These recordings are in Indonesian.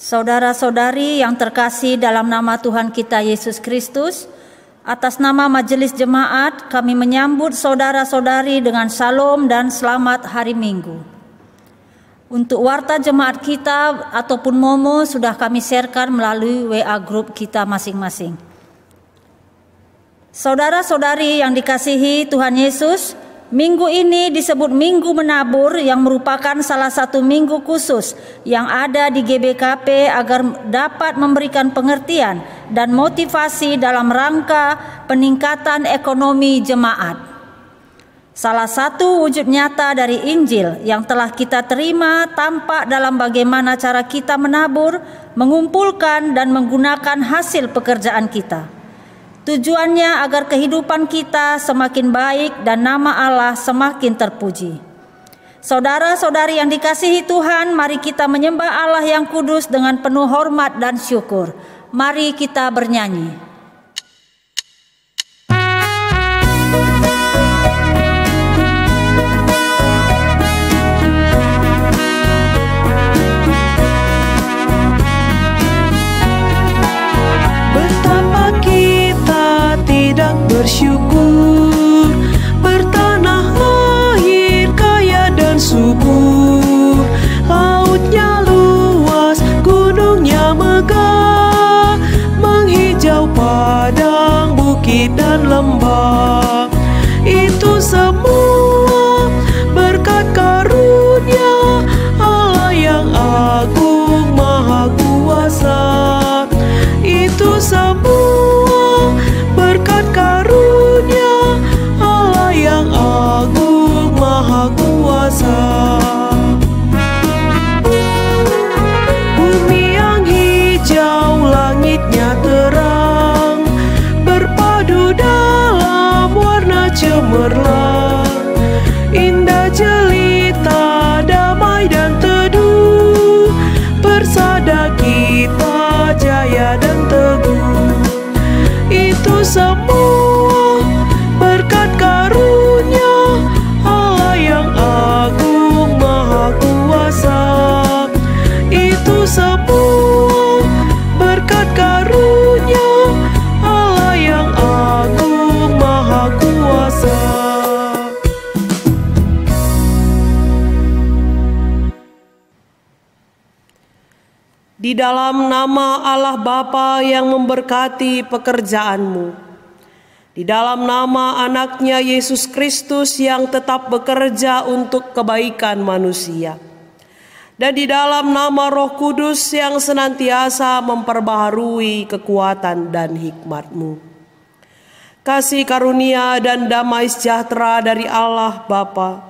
Saudara-saudari yang terkasih dalam nama Tuhan kita Yesus Kristus, atas nama Majelis Jemaat kami menyambut saudara-saudari dengan salam dan selamat hari Minggu. Untuk warta jemaat kita ataupun momo sudah kami sharekan melalui WA group kita masing-masing. Saudara-saudari yang dikasihi Tuhan Yesus, minggu ini disebut Minggu Menabur yang merupakan salah satu minggu khusus yang ada di GBKP agar dapat memberikan pengertian dan motivasi dalam rangka peningkatan ekonomi jemaat. Salah satu wujud nyata dari Injil yang telah kita terima tampak dalam bagaimana cara kita menabur, mengumpulkan dan menggunakan hasil pekerjaan kita. Tujuannya agar kehidupan kita semakin baik dan nama Allah semakin terpuji. Saudara-saudari yang dikasihi Tuhan, mari kita menyembah Allah yang kudus dengan penuh hormat dan syukur. Mari kita bernyanyi. Bersyukur bertanah air kaya dan subur, lautnya luas, gunungnya megah, menghijau padang, bukit dan lembah. Itu semua berkat karunia Allah yang agung maha kuasa. Itu semua berkat karunia Allah yang agung maha kuasa. Bumi yang hijau, langitnya terang, berpadu dalam warna cemerlang, indah jelita, damai dan teduh, persada kita jaya dan teguh. Itu semua berkat karunia Allah yang agung maha kuasa. Itu semua berkat karunia Allah yang agung maha kuasa. Di dalam nama Allah Bapa yang memberkati pekerjaanmu, di dalam nama anaknya Yesus Kristus yang tetap bekerja untuk kebaikan manusia, dan di dalam nama Roh Kudus yang senantiasa memperbaharui kekuatan dan hikmat-Mu. Kasih karunia dan damai sejahtera dari Allah Bapa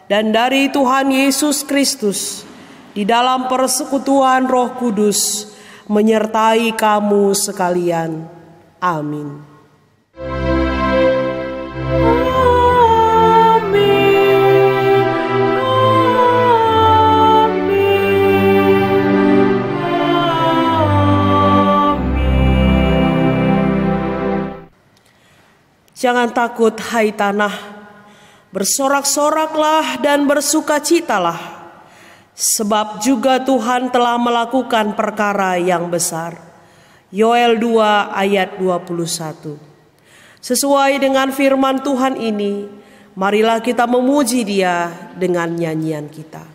dan dari Tuhan Yesus Kristus di dalam persekutuan Roh Kudus menyertai kamu sekalian. Amin. Jangan takut hai tanah, bersorak-soraklah dan bersukacitalah. Sebab juga Tuhan telah melakukan perkara yang besar. Yoel 2 ayat 21. Sesuai dengan firman Tuhan ini, marilah kita memuji Dia dengan nyanyian kita.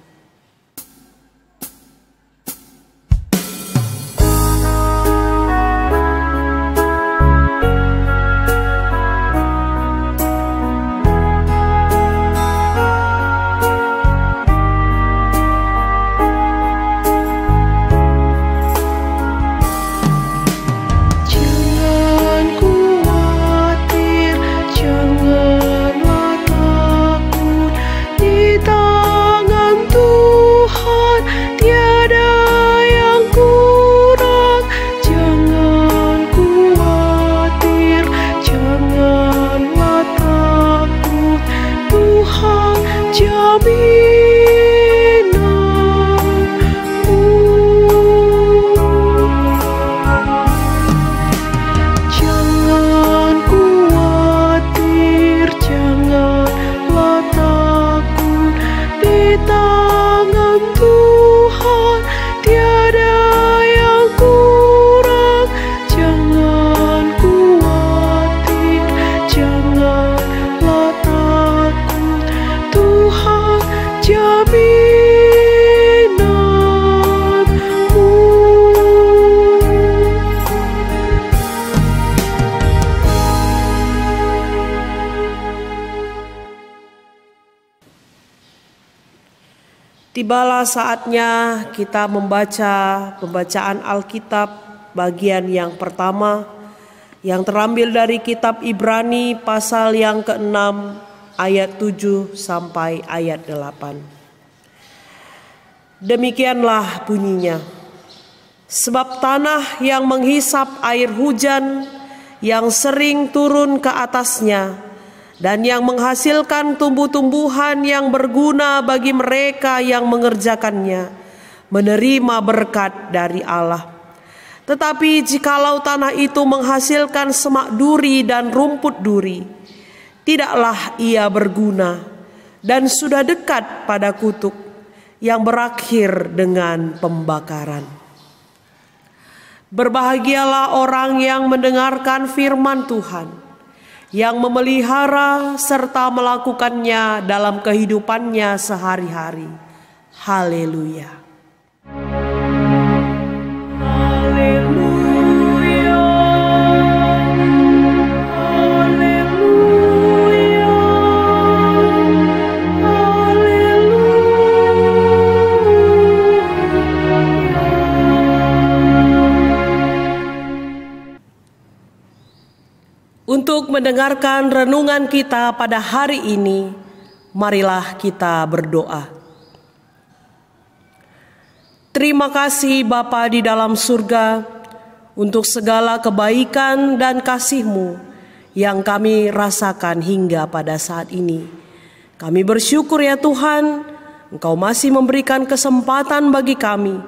Tibalah saatnya kita membaca pembacaan Alkitab bagian yang pertama yang terambil dari kitab Ibrani pasal yang ke-6 ayat 7 sampai ayat 8. Demikianlah bunyinya. Sebab tanah yang menghisap air hujan yang sering turun ke atasnya dan yang menghasilkan tumbuh-tumbuhan yang berguna bagi mereka yang mengerjakannya, menerima berkat dari Allah. Tetapi jikalau tanah itu menghasilkan semak duri dan rumput duri, tidaklah ia berguna dan sudah dekat pada kutuk yang berakhir dengan pembakaran. Berbahagialah orang yang mendengarkan firman Tuhan, yang memelihara serta melakukannya dalam kehidupannya sehari-hari. Haleluya. Haleluya. Haleluya. Untuk mendengarkan renungan kita pada hari ini, marilah kita berdoa. Terima kasih Bapa di dalam surga untuk segala kebaikan dan kasih-Mu yang kami rasakan hingga pada saat ini. Kami bersyukur ya Tuhan, Engkau masih memberikan kesempatan bagi kami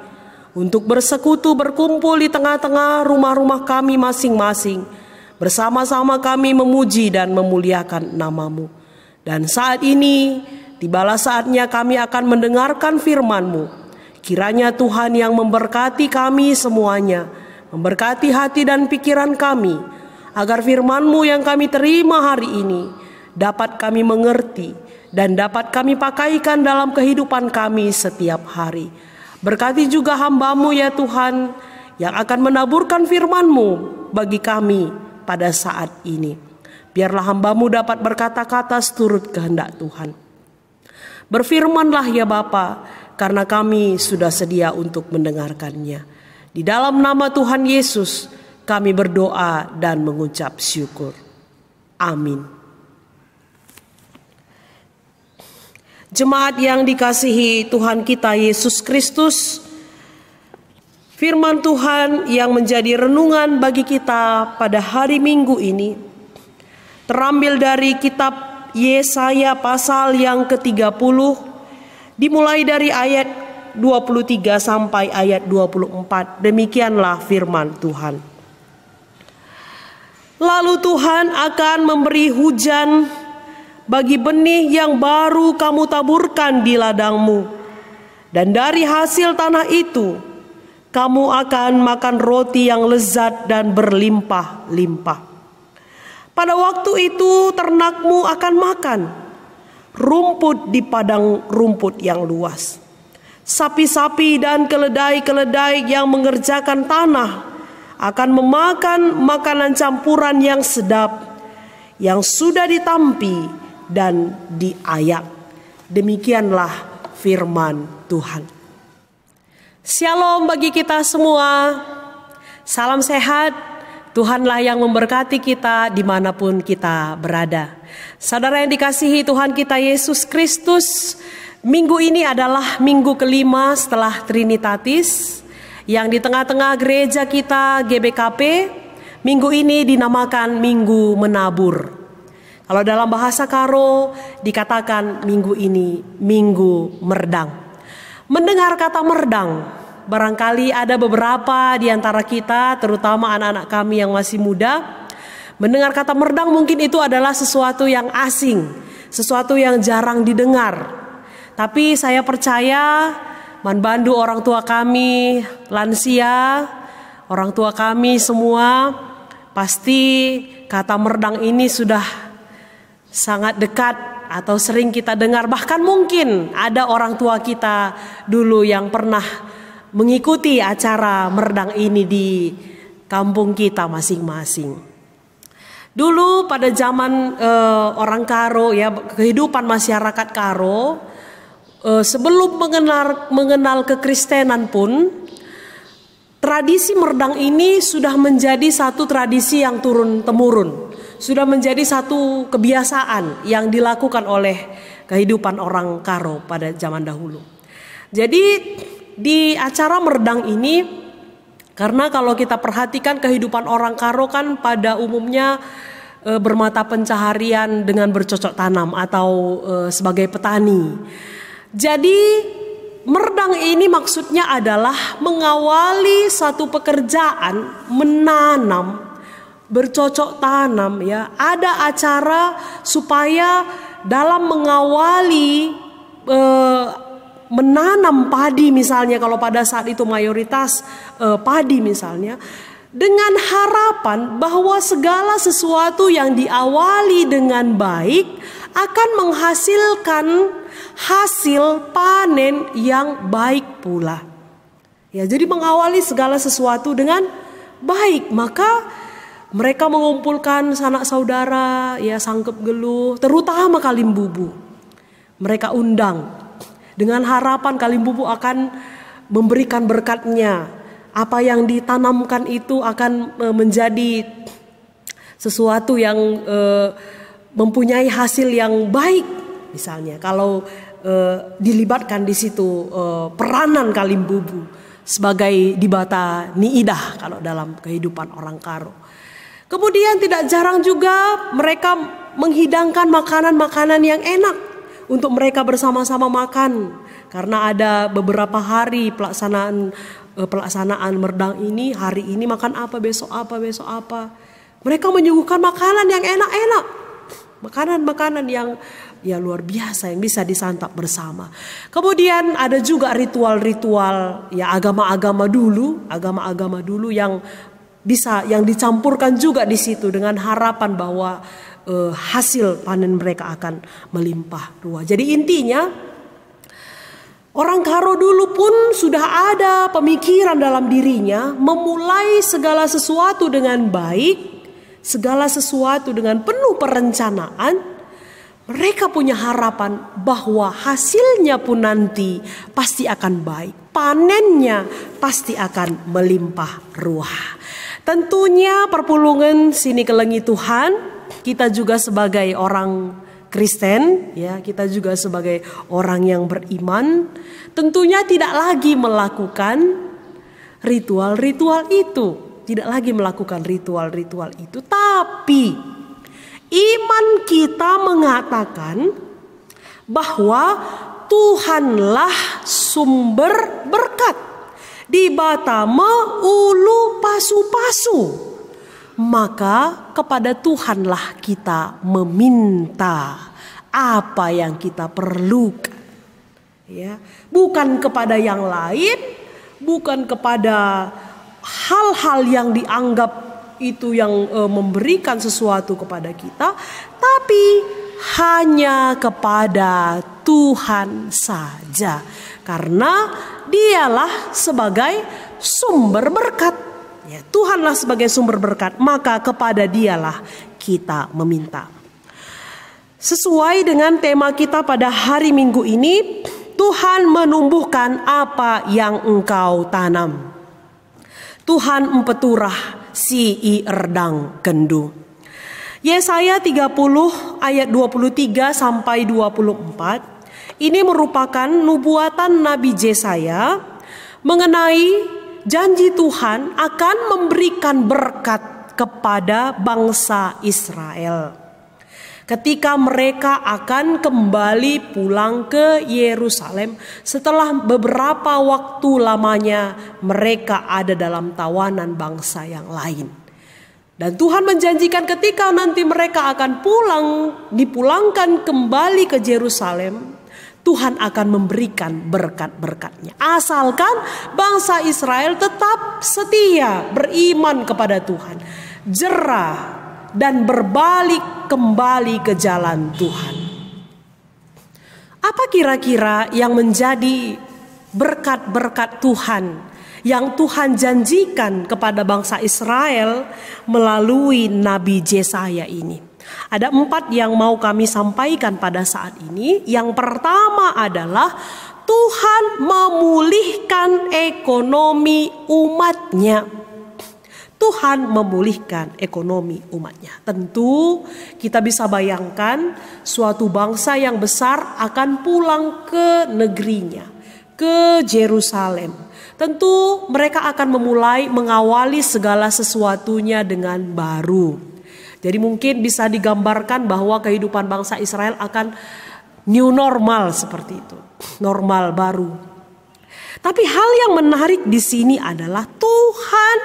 untuk bersekutu berkumpul di tengah-tengah rumah-rumah kami masing-masing. Bersama-sama kami memuji dan memuliakan nama-Mu. Dan saat ini, tibalah saatnya kami akan mendengarkan firman-Mu. Kiranya Tuhan yang memberkati kami semuanya, memberkati hati dan pikiran kami, agar firman-Mu yang kami terima hari ini dapat kami mengerti dan dapat kami pakaikan dalam kehidupan kami setiap hari. Berkati juga hamba-Mu ya Tuhan, yang akan menaburkan firman-Mu bagi kami pada saat ini. Biarlah hamba-Mu dapat berkata-kata seturut kehendak Tuhan. Berfirmanlah ya Bapa, karena kami sudah sedia untuk mendengarkannya. Di dalam nama Tuhan Yesus kami berdoa dan mengucap syukur. Amin. Jemaat yang dikasihi Tuhan kita Yesus Kristus, firman Tuhan yang menjadi renungan bagi kita pada hari Minggu ini terambil dari kitab Yesaya pasal yang ke-30, dimulai dari ayat 23 sampai ayat 24. Demikianlah firman Tuhan. Lalu Tuhan akan memberi hujan bagi benih yang baru kamu taburkan di ladangmu, dan dari hasil tanah itu kamu akan makan roti yang lezat dan berlimpah-limpah. Pada waktu itu ternakmu akan makan rumput di padang rumput yang luas. Sapi-sapi dan keledai-keledai yang mengerjakan tanah akan memakan makanan campuran yang sedap, yang sudah ditampi dan diayak. Demikianlah firman Tuhan. Shalom bagi kita semua. Salam sehat. Tuhanlah yang memberkati kita dimanapun kita berada. Saudara yang dikasihi Tuhan kita Yesus Kristus, minggu ini adalah minggu kelima setelah Trinitatis, yang di tengah-tengah gereja kita GBKP, minggu ini dinamakan Minggu Menabur. Kalau dalam bahasa Karo dikatakan minggu ini Minggu Merdang. Mendengar kata merdang, barangkali ada beberapa di antara kita, terutama anak-anak kami yang masih muda, mendengar kata merdang mungkin itu adalah sesuatu yang asing, sesuatu yang jarang didengar. Tapi saya percaya manbandu orang tua kami, lansia, orang tua kami semua, pasti kata merdang ini sudah sangat dekat atau sering kita dengar. Bahkan mungkin ada orang tua kita dulu yang pernah mengikuti acara merdang ini di kampung kita masing-masing. Dulu pada zaman orang Karo, ya, kehidupan masyarakat Karo, sebelum mengenal kekristenan pun, tradisi merdang ini sudah menjadi satu tradisi yang turun-temurun, sudah menjadi satu kebiasaan yang dilakukan oleh kehidupan orang Karo pada zaman dahulu. Jadi di acara merdang ini, karena kalau kita perhatikan kehidupan orang Karo kan pada umumnya bermata pencaharian dengan bercocok tanam atau sebagai petani. Jadi merdang ini maksudnya adalah mengawali satu pekerjaan menanam, bercocok tanam ya. Ada acara supaya dalam mengawali menanam padi misalnya, kalau pada saat itu mayoritas padi misalnya, dengan harapan bahwa segala sesuatu yang diawali dengan baik akan menghasilkan hasil panen yang baik pula. Ya, jadi mengawali segala sesuatu dengan baik, maka mereka mengumpulkan sanak saudara, ya sangkep geluh, terutama Kalimbubu. Mereka undang dengan harapan Kalimbubu akan memberikan berkatnya. Apa yang ditanamkan itu akan menjadi sesuatu yang mempunyai hasil yang baik. Misalnya kalau dilibatkan di situ peranan Kalimbubu sebagai dibata niidah kalau dalam kehidupan orang Karo. Kemudian tidak jarang juga mereka menghidangkan makanan-makanan yang enak untuk mereka bersama-sama makan. Karena ada beberapa hari pelaksanaan merdang ini, hari ini makan apa, besok apa, besok apa. Mereka menyuguhkan makanan yang enak-enak. Makanan-makanan yang ya luar biasa yang bisa disantap bersama. Kemudian ada juga ritual-ritual ya agama-agama dulu yang dicampurkan juga di situ dengan harapan bahwa hasil panen mereka akan melimpah ruah. Jadi intinya orang Karo dulu pun sudah ada pemikiran dalam dirinya memulai segala sesuatu dengan baik, segala sesuatu dengan penuh perencanaan. Mereka punya harapan bahwa hasilnya pun nanti pasti akan baik, panennya pasti akan melimpah ruah. Tentunya perpulungan sini kelengi Tuhan, kita juga sebagai orang Kristen, ya kita juga sebagai orang yang beriman, tentunya tidak lagi melakukan ritual-ritual itu, tapi iman kita mengatakan bahwa Tuhanlah sumber berkat. Di Batama ulu pasu-pasu. Maka kepada Tuhanlah kita meminta apa yang kita perlukan. Ya, bukan kepada yang lain, bukan kepada hal-hal yang dianggap itu yang memberikan sesuatu kepada kita, tapi hanya kepada Tuhan saja. Karena Dialah sebagai sumber berkat. Ya, Tuhanlah sebagai sumber berkat, maka kepada Dialah kita meminta. Sesuai dengan tema kita pada hari Minggu ini, Tuhan menumbuhkan apa yang engkau tanam. Tuhan empeturah si erdang kendu. Yesaya 30 ayat 23 sampai 24. Ini merupakan nubuatan Nabi Yesaya mengenai janji Tuhan akan memberikan berkat kepada bangsa Israel ketika mereka akan kembali pulang ke Yerusalem setelah beberapa waktu lamanya mereka ada dalam tawanan bangsa yang lain. Dan Tuhan menjanjikan ketika nanti mereka akan dipulangkan kembali ke Yerusalem, Tuhan akan memberikan berkat-berkatnya. Asalkan bangsa Israel tetap setia beriman kepada Tuhan, jerah dan berbalik kembali ke jalan Tuhan. Apa kira-kira yang menjadi berkat-berkat Tuhan yang Tuhan janjikan kepada bangsa Israel melalui Nabi Yesaya ini? Ada 4 yang mau kami sampaikan pada saat ini. Yang pertama adalah Tuhan memulihkan ekonomi umatnya. Tuhan memulihkan ekonomi umatnya. Tentu kita bisa bayangkan suatu bangsa yang besar akan pulang ke negerinya, ke Yerusalem. Tentu mereka akan memulai mengawali segala sesuatunya dengan baru. Jadi mungkin bisa digambarkan bahwa kehidupan bangsa Israel akan new normal seperti itu, normal baru. Tapi hal yang menarik di sini adalah Tuhan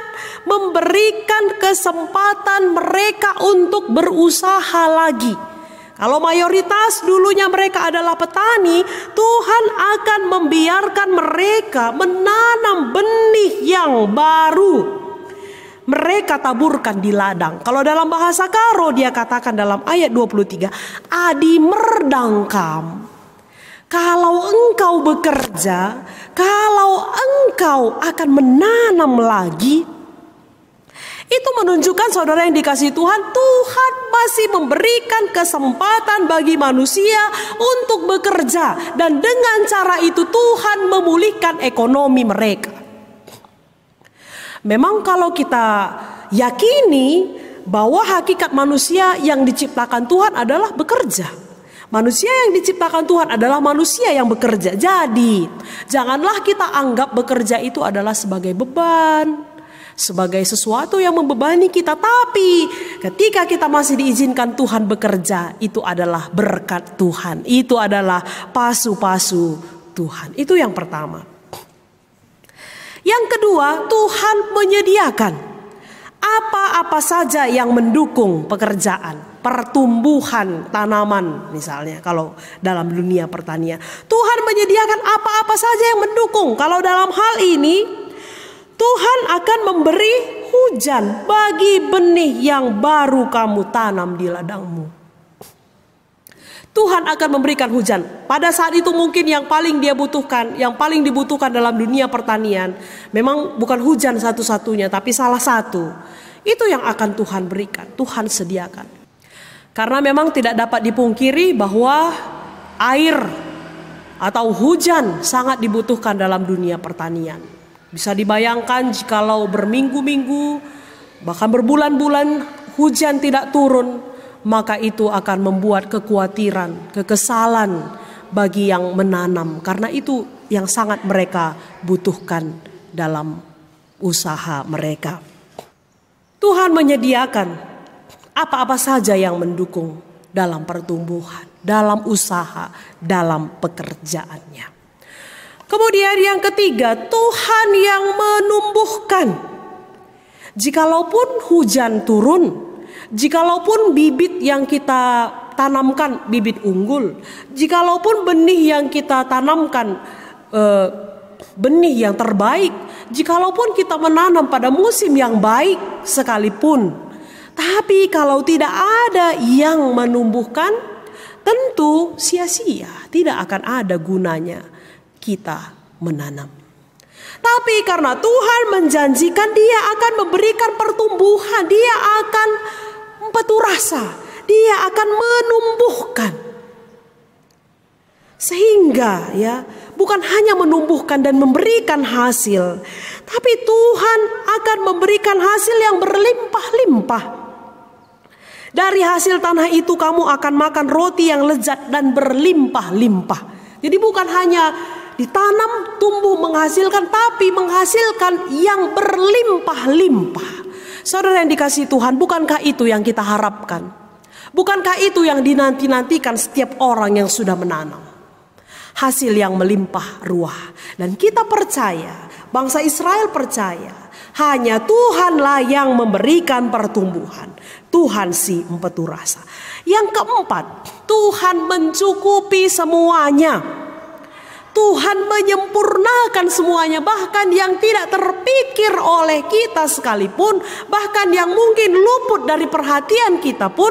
memberikan kesempatan mereka untuk berusaha lagi. Kalau mayoritas dulunya mereka adalah petani, Tuhan akan membiarkan mereka menanam benih yang baru. Mereka taburkan di ladang. Kalau dalam bahasa Karo dia katakan dalam ayat 23, adi merdangkam. Kalau engkau bekerja, kalau engkau akan menanam lagi, itu menunjukkan saudara yang dikasihi Tuhan, Tuhan masih memberikan kesempatan bagi manusia untuk bekerja. Dan dengan cara itu Tuhan memulihkan ekonomi mereka. Memang kalau kita yakini bahwa hakikat manusia yang diciptakan Tuhan adalah bekerja. Manusia yang diciptakan Tuhan adalah manusia yang bekerja. Jadi janganlah kita anggap bekerja itu adalah sebagai beban, sebagai sesuatu yang membebani kita. Tapi ketika kita masih diizinkan Tuhan bekerja, itu adalah berkat Tuhan. Itu adalah pasu-pasu Tuhan. Itu yang pertama. Yang kedua, Tuhan menyediakan apa-apa saja yang mendukung pekerjaan, pertumbuhan tanaman misalnya kalau dalam dunia pertanian. Tuhan menyediakan apa-apa saja yang mendukung. Kalau dalam hal ini Tuhan akan memberi hujan bagi benih yang baru kamu tanam di ladangmu. Tuhan akan memberikan hujan. Pada saat itu mungkin yang paling dia butuhkan, yang paling dibutuhkan dalam dunia pertanian, memang bukan hujan satu-satunya, tapi salah satu. Itu yang akan Tuhan berikan, Tuhan sediakan. Karena memang tidak dapat dipungkiri bahwa air atau hujan sangat dibutuhkan dalam dunia pertanian. Bisa dibayangkan jikalau berminggu-minggu, bahkan berbulan-bulan hujan tidak turun, maka itu akan membuat kekhawatiran, kekesalan bagi yang menanam. Karena itu yang sangat mereka butuhkan dalam usaha mereka. Tuhan menyediakan apa-apa saja yang mendukung dalam pertumbuhan, dalam usaha, dalam pekerjaannya. Kemudian yang ketiga, Tuhan yang menumbuhkan. Jikalaupun hujan turun, jikalaupun bibit yang kita tanamkan bibit unggul, jikalaupun benih yang kita tanamkan benih yang terbaik, jikalaupun kita menanam pada musim yang baik sekalipun, tapi kalau tidak ada yang menumbuhkan, tentu sia-sia, tidak akan ada gunanya kita menanam. Tapi karena Tuhan menjanjikan Dia akan memberikan pertumbuhan, Dia akan mempetu rasa, Dia akan menumbuhkan. Sehingga ya, bukan hanya menumbuhkan dan memberikan hasil, tapi Tuhan akan memberikan hasil yang berlimpah-limpah. Dari hasil tanah itu kamu akan makan roti yang lezat dan berlimpah-limpah. Jadi bukan hanya ditanam, tumbuh, menghasilkan, tapi menghasilkan yang berlimpah-limpah. Saudara yang dikasihi Tuhan, bukankah itu yang kita harapkan? Bukankah itu yang dinanti-nantikan setiap orang yang sudah menanam? Hasil yang melimpah ruah. Dan kita percaya, bangsa Israel percaya, hanya Tuhanlah yang memberikan pertumbuhan. Tuhan si empetu rasa. Yang keempat, Tuhan mencukupi semuanya. Tuhan menyempurnakan semuanya, bahkan yang tidak terpikir oleh kita sekalipun, bahkan yang mungkin luput dari perhatian kita pun,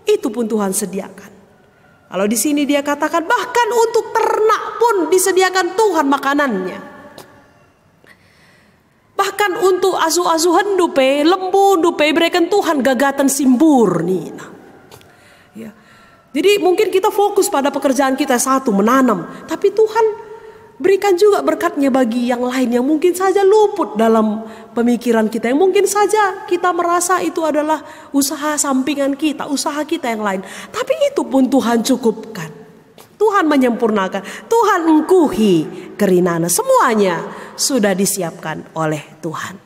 itu pun Tuhan sediakan. Kalau di sini dia katakan bahkan untuk ternak pun disediakan Tuhan makanannya. Bahkan untuk asu-asuhan dupe, lembu dupe berikan Tuhan gagatan simbur nih. Jadi mungkin kita fokus pada pekerjaan kita, satu menanam, tapi Tuhan berikan juga berkatnya bagi yang lain yang mungkin saja luput dalam pemikiran kita, yang mungkin saja kita merasa itu adalah usaha sampingan kita, usaha kita yang lain. Tapi itu pun Tuhan cukupkan, Tuhan menyempurnakan, Tuhan engkuhi kerinana, semuanya sudah disiapkan oleh Tuhan.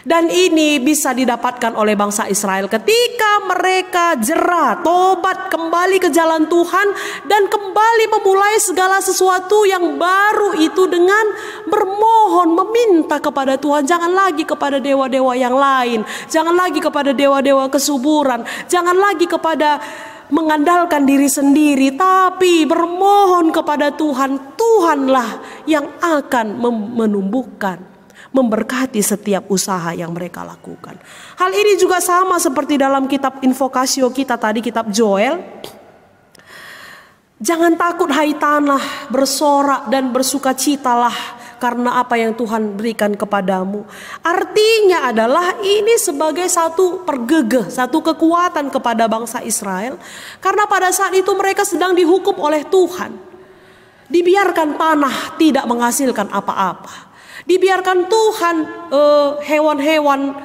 Dan ini bisa didapatkan oleh bangsa Israel ketika mereka jera, tobat kembali ke jalan Tuhan, dan kembali memulai segala sesuatu yang baru itu dengan bermohon, meminta kepada Tuhan. Jangan lagi kepada dewa-dewa yang lain, jangan lagi kepada dewa-dewa kesuburan, jangan lagi kepada mengandalkan diri sendiri, tapi bermohon kepada Tuhan. Tuhanlah yang akan menumbuhkan, memberkati setiap usaha yang mereka lakukan. Hal ini juga sama seperti dalam kitab Invokasio kita tadi, kitab Joel. Jangan takut hai tanah, bersorak dan bersukacitalah karena apa yang Tuhan berikan kepadamu. Artinya adalah ini sebagai satu pergegeh, satu kekuatan kepada bangsa Israel. Karena pada saat itu mereka sedang dihukum oleh Tuhan. Dibiarkan tanah tidak menghasilkan apa-apa. Dibiarkan Tuhan hewan-hewan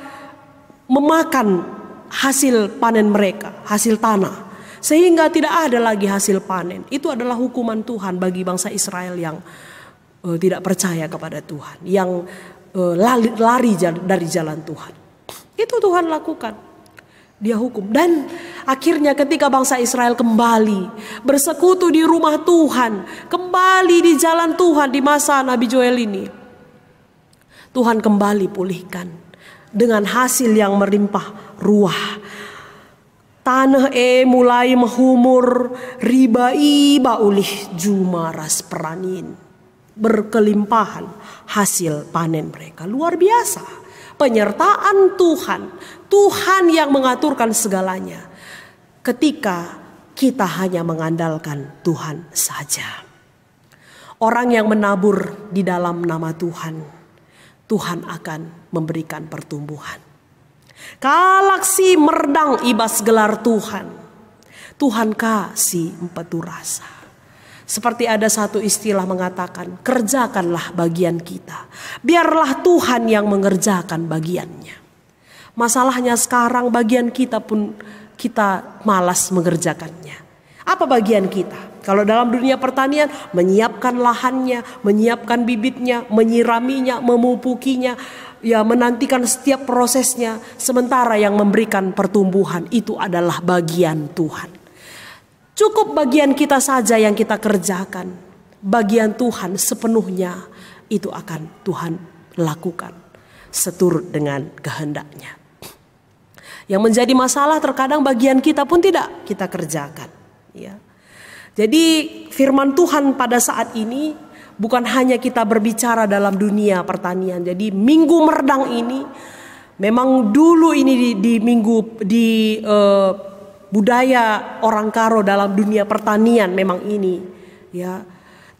memakan hasil panen mereka, hasil tanah, sehingga tidak ada lagi hasil panen. Itu adalah hukuman Tuhan bagi bangsa Israel yang tidak percaya kepada Tuhan, yang lari dari jalan Tuhan. Itu Tuhan lakukan, Dia hukum. Dan akhirnya ketika bangsa Israel kembali bersekutu di rumah Tuhan, kembali di jalan Tuhan di masa Nabi Joel ini, Tuhan kembali pulihkan dengan hasil yang melimpah ruah. Tanah mulai menghumur, riba iba ulih jumaras peranin. Berkelimpahan hasil panen mereka. Luar biasa. Penyertaan Tuhan. Tuhan yang mengaturkan segalanya. Ketika kita hanya mengandalkan Tuhan saja. Orang yang menabur di dalam nama Tuhan, Tuhan akan memberikan pertumbuhan. Galaksi merdang ibas gelar Tuhan. Tuhan kasih empetu rasa. Seperti ada satu istilah mengatakan, kerjakanlah bagian kita. Biarlah Tuhan yang mengerjakan bagiannya. Masalahnya sekarang bagian kita pun kita malas mengerjakannya. Apa bagian kita? Kalau dalam dunia pertanian, menyiapkan lahannya, menyiapkan bibitnya, menyiraminya, memupukinya, ya menantikan setiap prosesnya. Sementara yang memberikan pertumbuhan itu adalah bagian Tuhan. Cukup bagian kita saja yang kita kerjakan. Bagian Tuhan sepenuhnya itu akan Tuhan lakukan seturut dengan kehendaknya. Yang menjadi masalah terkadang bagian kita pun tidak kita kerjakan. Ya. Jadi firman Tuhan pada saat ini bukan hanya kita berbicara dalam dunia pertanian. Jadi minggu merdang ini memang dulu ini di budaya orang Karo dalam dunia pertanian memang ini ya.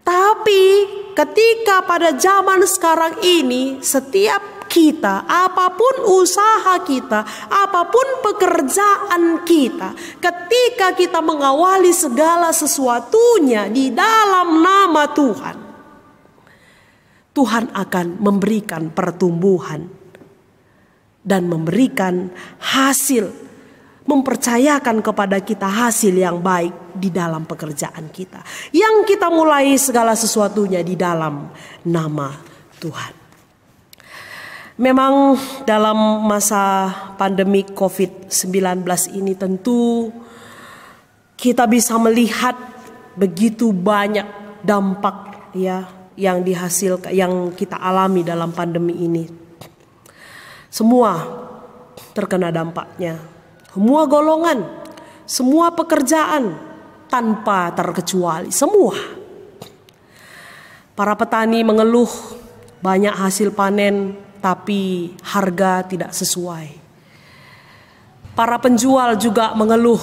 Tapi ketika pada zaman sekarang ini setiap kita, apapun usaha kita, apapun pekerjaan kita, ketika kita mengawali segala sesuatunya di dalam nama Tuhan, Tuhan akan memberikan pertumbuhan dan memberikan hasil, mempercayakan kepada kita hasil yang baik di dalam pekerjaan kita, yang kita mulai segala sesuatunya di dalam nama Tuhan. Memang dalam masa pandemi COVID-19 ini tentu kita bisa melihat begitu banyak dampak ya yang dihasilkan, yang kita alami dalam pandemi ini. Semua terkena dampaknya. Semua golongan, semua pekerjaan tanpa terkecuali, semua. Para petani mengeluh banyak hasil panen tapi harga tidak sesuai. Para penjual juga mengeluh.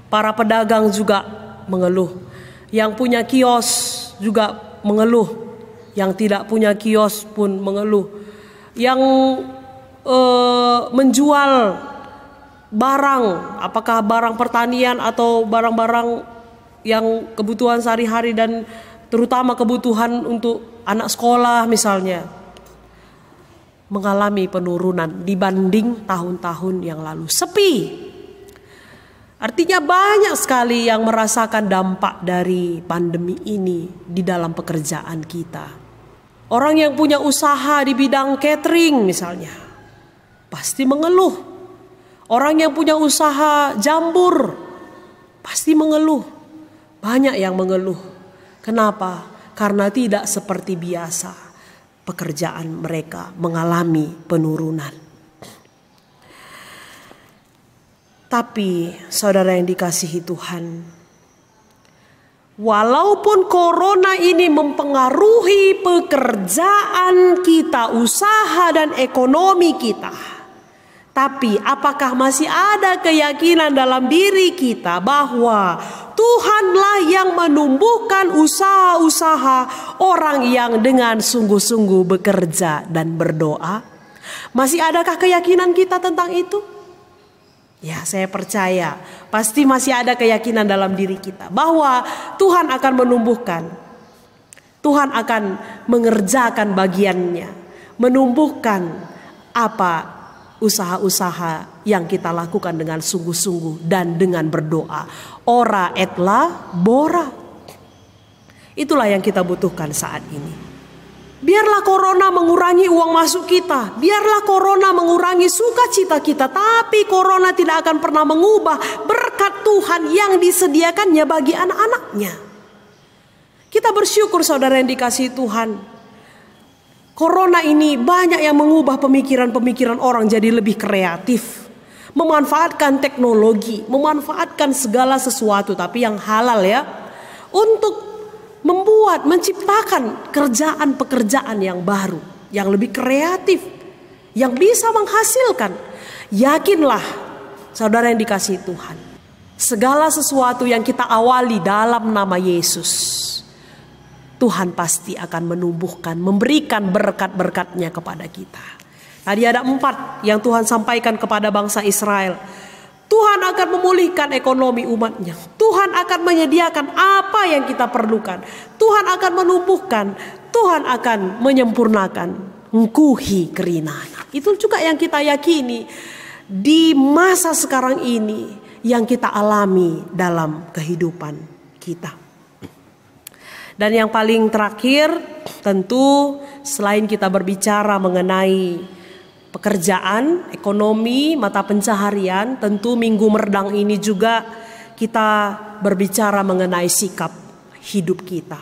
Para pedagang juga mengeluh. Yang punya kios juga mengeluh. Yang tidak punya kios pun mengeluh. Yang menjual barang, apakah barang pertanian atau barang-barang yang kebutuhan sehari-hari dan terutama kebutuhan untuk anak sekolah misalnya, mengalami penurunan dibanding tahun-tahun yang lalu. Sepi. Artinya banyak sekali yang merasakan dampak dari pandemi ini di dalam pekerjaan kita. Orang yang punya usaha di bidang catering misalnya, pasti mengeluh. Orang yang punya usaha jambur, pasti mengeluh. Banyak yang mengeluh. Kenapa? Karena tidak seperti biasa pekerjaan mereka mengalami penurunan. Tapi saudara yang dikasihi Tuhan, walaupun corona ini mempengaruhi pekerjaan kita, usaha dan ekonomi kita, tapi apakah masih ada keyakinan dalam diri kita bahwa Tuhanlah yang menumbuhkan usaha-usaha orang yang dengan sungguh-sungguh bekerja dan berdoa? Masih adakah keyakinan kita tentang itu? Ya, saya percaya pasti masih ada keyakinan dalam diri kita bahwa Tuhan akan menumbuhkan, Tuhan akan mengerjakan bagiannya, menumbuhkan usaha-usaha yang kita lakukan dengan sungguh-sungguh dan dengan berdoa. Ora et la bora. Itulah yang kita butuhkan saat ini. Biarlah corona mengurangi uang masuk kita. Biarlah corona mengurangi sukacita kita. Tapi corona tidak akan pernah mengubah berkat Tuhan yang disediakannya bagi anak-anaknya. Kita bersyukur saudara yang dikasihi Tuhan. Corona ini banyak yang mengubah pemikiran-pemikiran orang jadi lebih kreatif. Memanfaatkan teknologi, memanfaatkan segala sesuatu tapi yang halal ya. Untuk menciptakan pekerjaan yang baru, yang lebih kreatif, yang bisa menghasilkan. Yakinlah saudara yang dikasihi Tuhan. Segala sesuatu yang kita awali dalam nama Yesus, Tuhan pasti akan menumbuhkan, memberikan berkat-berkatnya kepada kita. Tadi ada 4 yang Tuhan sampaikan kepada bangsa Israel. Tuhan akan memulihkan ekonomi umatnya. Tuhan akan menyediakan apa yang kita perlukan. Tuhan akan menumbuhkan. Tuhan akan menyempurnakan. Ngkuhi kerinana. Itu juga yang kita yakini di masa sekarang ini yang kita alami dalam kehidupan kita. Dan yang paling terakhir, tentu selain kita berbicara mengenai pekerjaan, ekonomi, mata pencaharian, tentu Minggu Merdang ini juga kita berbicara mengenai sikap hidup kita.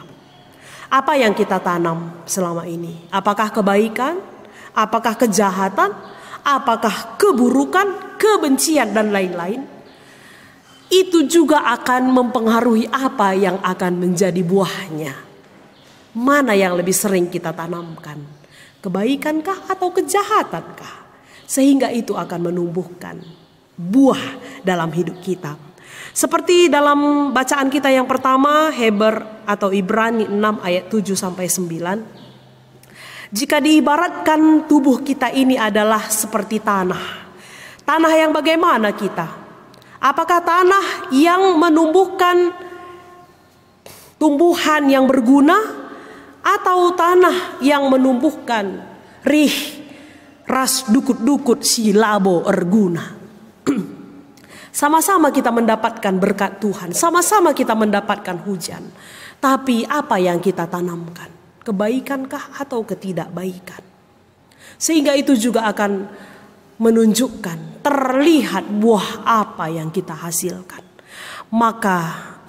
Apa yang kita tanam selama ini? Apakah kebaikan? Apakah kejahatan? Apakah keburukan, kebencian dan lain-lain? Itu juga akan mempengaruhi apa yang akan menjadi buahnya. Mana yang lebih sering kita tanamkan? Kebaikankah atau kejahatankah? Sehingga itu akan menumbuhkan buah dalam hidup kita. Seperti dalam bacaan kita yang pertama, Heber atau Ibrani 6 ayat 7-9. Jika diibaratkan tubuh kita ini adalah seperti tanah. Tanah yang bagaimana kita? Apakah tanah yang menumbuhkan tumbuhan yang berguna? Atau tanah yang menumbuhkan ras dukut-dukut silabo erguna. Sama-sama kita mendapatkan berkat Tuhan. Sama-sama kita mendapatkan hujan. Tapi apa yang kita tanamkan? Kebaikankah atau ketidakbaikan? Sehingga itu juga akan menunjukkan, terlihat buah apa yang kita hasilkan. Maka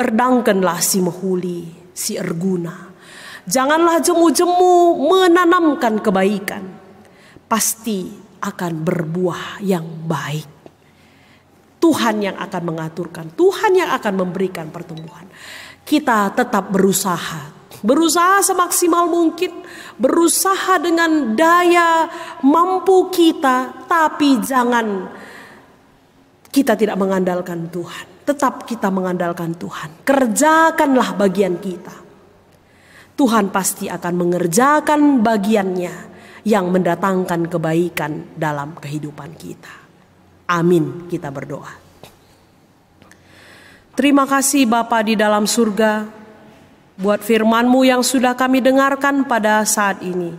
erdangkenlah si mehuli, si erguna. Janganlah jemu-jemu menanamkan kebaikan. Pasti akan berbuah yang baik. Tuhan yang akan mengaturkan. Tuhan yang akan memberikan pertumbuhan. Kita tetap berusaha. Berusaha semaksimal mungkin. Berusaha dengan daya mampu kita. Tapi jangan kita tidak mengandalkan Tuhan. Tetap kita mengandalkan Tuhan. Kerjakanlah bagian kita. Tuhan pasti akan mengerjakan bagiannya yang mendatangkan kebaikan dalam kehidupan kita. Amin. Kita berdoa. Terima kasih Bapa di dalam surga, buat firman-Mu yang sudah kami dengarkan pada saat ini.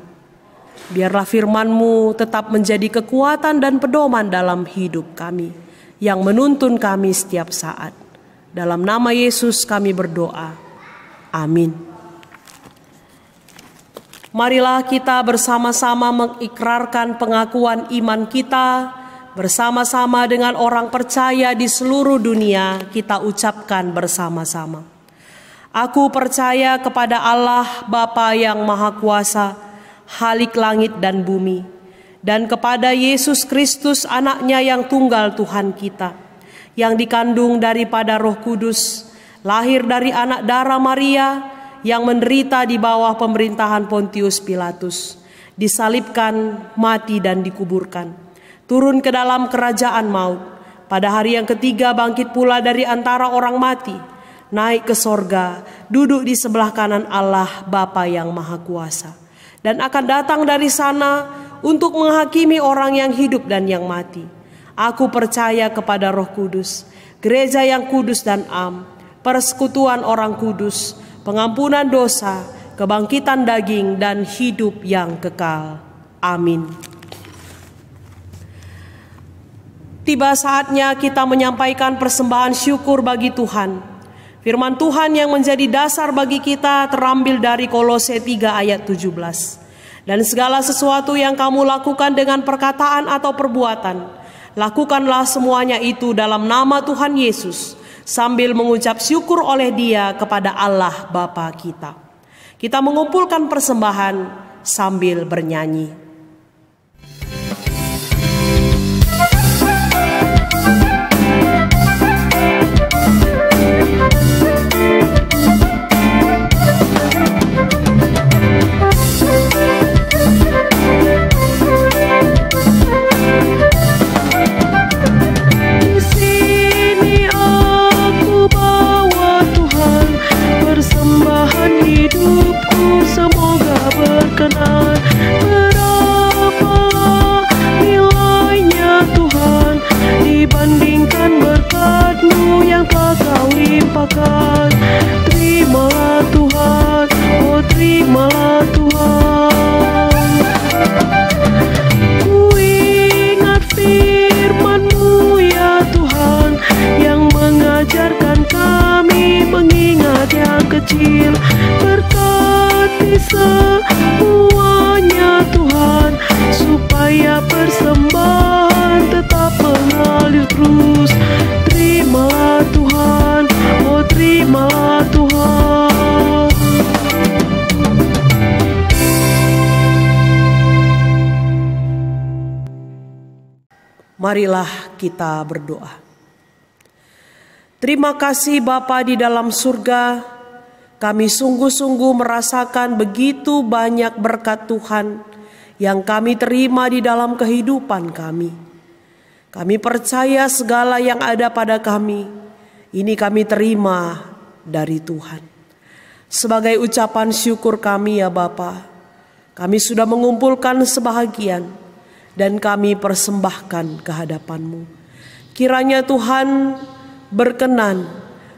Biarlah firman-Mu tetap menjadi kekuatan dan pedoman dalam hidup kami, yang menuntun kami setiap saat. Dalam nama Yesus kami berdoa. Amin. Marilah kita bersama-sama mengikrarkan pengakuan iman kita, bersama-sama dengan orang percaya di seluruh dunia. Kita ucapkan bersama-sama. Aku percaya kepada Allah Bapa yang Maha Kuasa, Khalik langit dan bumi, dan kepada Yesus Kristus anaknya yang tunggal Tuhan kita, yang dikandung daripada Roh Kudus, lahir dari anak darah Maria, yang menderita di bawah pemerintahan Pontius Pilatus, disalibkan, mati dan dikuburkan, turun ke dalam kerajaan maut, pada hari yang ketiga bangkit pula dari antara orang mati, naik ke sorga, duduk di sebelah kanan Allah Bapa yang Maha Kuasa, dan akan datang dari sana untuk menghakimi orang yang hidup dan yang mati. Aku percaya kepada Roh Kudus, gereja yang kudus dan am, persekutuan orang kudus, pengampunan dosa, kebangkitan daging, dan hidup yang kekal. Amin. Tiba saatnya kita menyampaikan persembahan syukur bagi Tuhan. Firman Tuhan yang menjadi dasar bagi kita terambil dari Kolose 3 ayat 17. Dan segala sesuatu yang kamu lakukan dengan perkataan atau perbuatan, lakukanlah semuanya itu dalam nama Tuhan Yesus, sambil mengucap syukur oleh Dia kepada Allah Bapa kita. Kita mengumpulkan persembahan sambil bernyanyi. Terimalah Tuhan, oh terimalah Tuhan. Ku ingat firman-Mu ya Tuhan, yang mengajarkan kami mengingat yang kecil. Berkati semuanya Tuhan, supaya persembahan tetap mengalir terus. Terimalah Tuhan, oh terimalah Tuhan. Marilah kita berdoa. Terima kasih Bapa di dalam surga, kami sungguh-sungguh merasakan begitu banyak berkat Tuhan yang kami terima di dalam kehidupan kami. Kami percaya segala yang ada pada kami, ini kami terima dari Tuhan. Sebagai ucapan syukur kami ya Bapa, kami sudah mengumpulkan sebahagian dan kami persembahkan ke hadapan-Mu. Kiranya Tuhan berkenan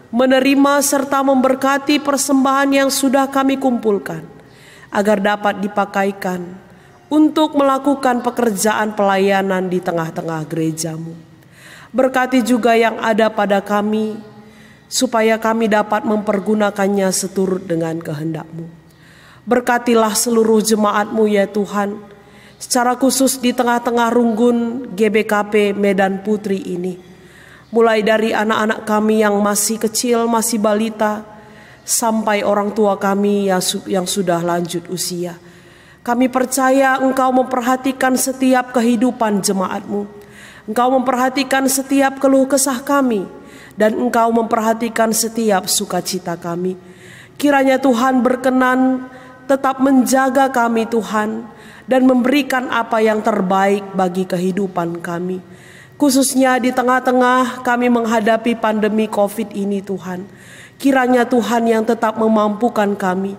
menerima serta memberkati persembahan yang sudah kami kumpulkan, agar dapat dipakaikan untuk melakukan pekerjaan pelayanan di tengah-tengah gereja-Mu. Berkati juga yang ada pada kami, supaya kami dapat mempergunakannya seturut dengan kehendak-Mu. Berkatilah seluruh jemaat-Mu ya Tuhan, secara khusus di tengah-tengah runggun GBKP Medan Putri ini. Mulai dari anak-anak kami yang masih kecil, masih balita, sampai orang tua kami yang sudah lanjut usia. Kami percaya Engkau memperhatikan setiap kehidupan jemaat-Mu. Engkau memperhatikan setiap keluh kesah kami, dan Engkau memperhatikan setiap sukacita kami. Kiranya Tuhan berkenan tetap menjaga kami Tuhan, dan memberikan apa yang terbaik bagi kehidupan kami. Khususnya di tengah-tengah kami menghadapi pandemi COVID ini Tuhan. Kiranya Tuhan yang tetap memampukan kami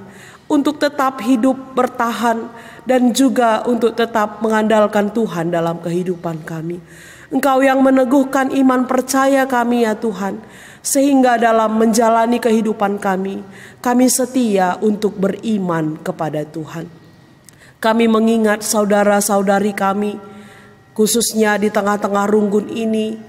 untuk tetap hidup bertahan dan juga untuk tetap mengandalkan Tuhan dalam kehidupan kami. Engkau yang meneguhkan iman percaya kami ya Tuhan, sehingga dalam menjalani kehidupan kami setia untuk beriman kepada Tuhan. Kami mengingat saudara-saudari kami, khususnya di tengah-tengah Runggun ini,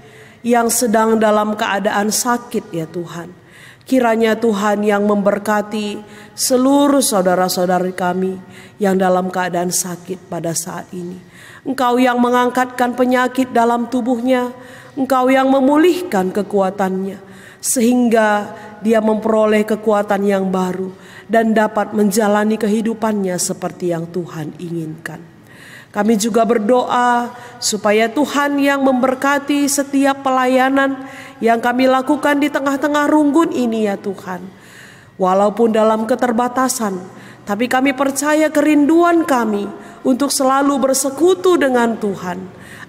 yang sedang dalam keadaan sakit ya Tuhan. Kiranya Tuhan yang memberkati seluruh saudara-saudari kami yang dalam keadaan sakit pada saat ini. Engkau yang mengangkatkan penyakit dalam tubuhnya, Engkau yang memulihkan kekuatannya, sehingga dia memperoleh kekuatan yang baru dan dapat menjalani kehidupannya seperti yang Tuhan inginkan. Kami juga berdoa supaya Tuhan yang memberkati setiap pelayanan yang kami lakukan di tengah-tengah Runggun ini ya Tuhan. Walaupun dalam keterbatasan, tapi kami percaya kerinduan kami untuk selalu bersekutu dengan Tuhan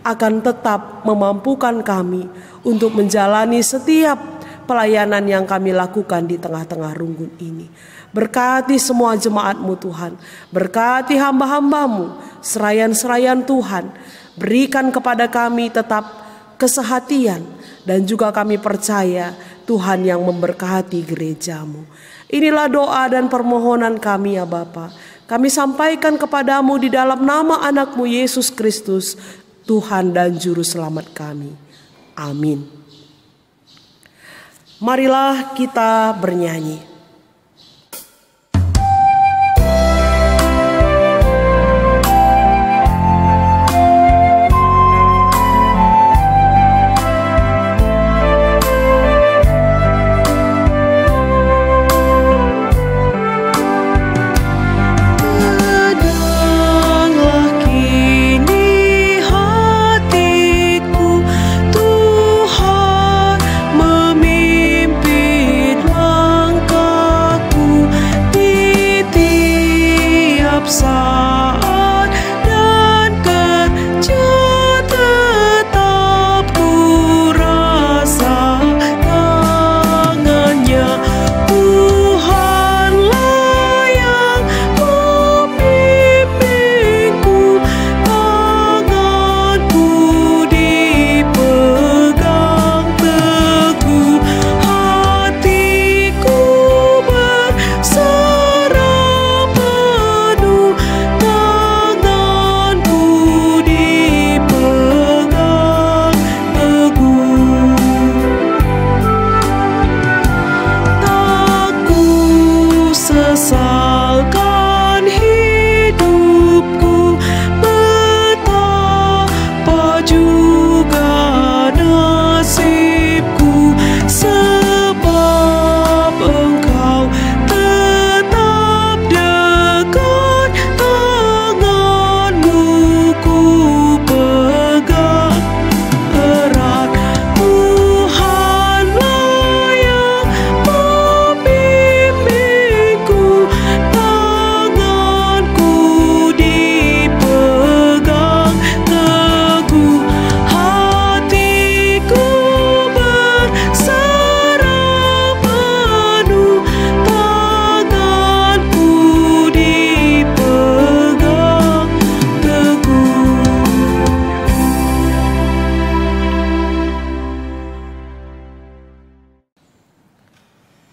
akan tetap memampukan kami untuk menjalani setiap pelayanan yang kami lakukan di tengah-tengah Runggun ini. Berkati semua jemaat-Mu Tuhan, berkati hamba-hamba-Mu, serayan-serayan Tuhan, berikan kepada kami tetap kesehatan dan juga kami percaya Tuhan yang memberkati gereja-Mu. Inilah doa dan permohonan kami ya Bapa. Kami sampaikan kepadamu di dalam nama anak-Mu Yesus Kristus, Tuhan dan Juru Selamat kami. Amin. Marilah kita bernyanyi.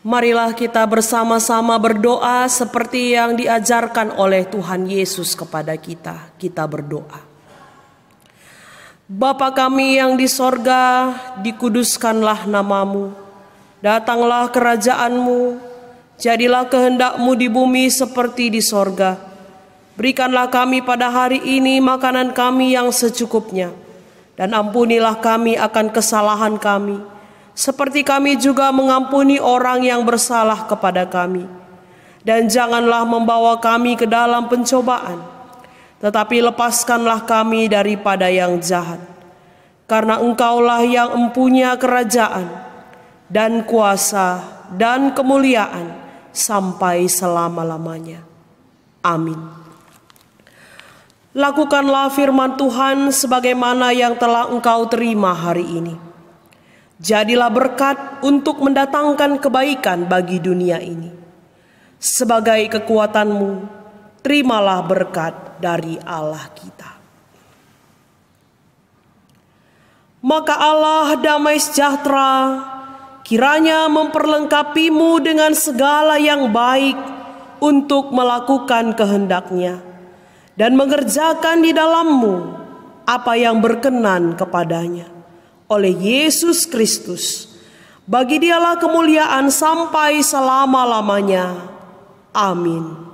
Marilah kita bersama-sama berdoa seperti yang diajarkan oleh Tuhan Yesus kepada kita. Kita berdoa. Bapa kami yang di sorga, dikuduskanlah namamu. Datanglah kerajaan-Mu, jadilah kehendak-Mu di bumi seperti di sorga. Berikanlah kami pada hari ini makanan kami yang secukupnya. Dan ampunilah kami akan kesalahan kami, seperti kami juga mengampuni orang yang bersalah kepada kami. Dan janganlah membawa kami ke dalam pencobaan, tetapi lepaskanlah kami daripada yang jahat. Karena Engkaulah yang empunya kerajaan, dan kuasa, dan kemuliaan, sampai selama-lamanya. Amin. Lakukanlah firman Tuhan sebagaimana yang telah engkau terima hari ini. Jadilah berkat untuk mendatangkan kebaikan bagi dunia ini. Sebagai kekuatanmu, terimalah berkat dari Allah kita. Maka Allah damai sejahtera kiranya memperlengkapimu dengan segala yang baik untuk melakukan kehendak-Nya dan mengerjakan di dalammu apa yang berkenan kepadanya. Oleh Yesus Kristus, bagi Dialah kemuliaan sampai selama-lamanya. Amin.